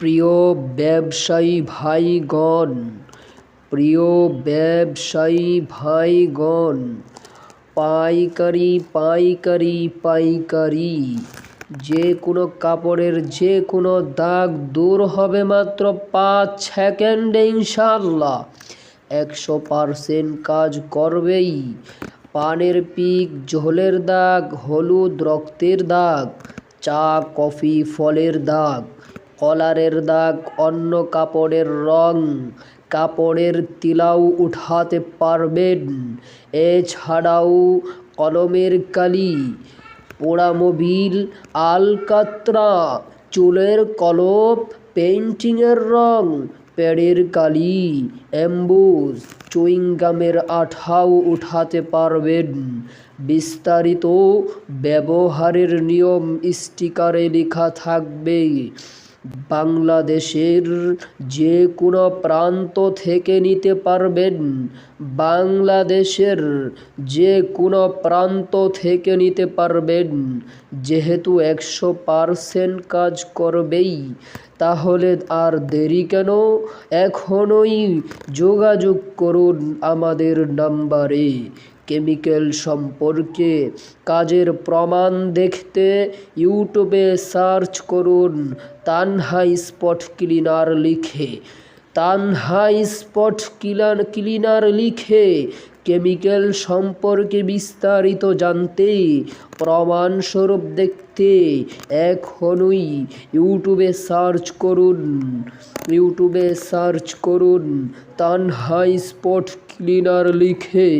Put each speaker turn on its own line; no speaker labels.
প্রিয় ব্যবসায়ী ভাইগণ, প্রিয় ব্যবসায়ী ভাইগণ, পাইকারি পাইকারি পাইকারি যে কোনো কাপড়ের যে কোনো দাগ দূর হবে মাত্র 5 সেকেন্ডে ইনশাআল্লাহ। 100% কাজ করবেই। পানের পিক, ঝোলের দাগ, হলুদ রক্তের দাগ, চা কফি ফলের দাগ, কলারের দাগ, অন্য কাপড়ের রং, কাপড়ের তিলাও উঠাতে পারবেন। এছাড়াও কলমের কালি, পোড়ামোবিল, আলকাতরা, চুলের কলপ, পেইন্টিংয়ের রং, প্যাডের কালি, এমবোস, চুইংগামের আঠাও উঠাতে পারবেন। বিস্তারিত ব্যবহারের নিয়ম স্টিকারে লেখা থাকবে। বাংলাদেশের যে কোনো প্রান্ত থেকে নিতে পারবেন। বাংলাদেশের যে কোনো প্রান্ত থেকে নিতে পারবেন। যেহেতু 100% কাজ করবেই, তাহলে আর দেরি কেন? এখনই যোগাযোগ করুন আমাদের নাম্বারে। কেমিক্যাল সম্পর্কে কাজের প্রমাণ দেখতে ইউটিউবে সার্চ করুন তানহা স্পট ক্লিনার লিখে। তানহা স্পট ক্লিনার লিখে কেমিক্যাল সম্পর্কে বিস্তারিত জানতে, প্রমাণস্বরূপ দেখতে এখনই ইউটিউবে সার্চ করুন তানহা স্পট ক্লিনার লিখে।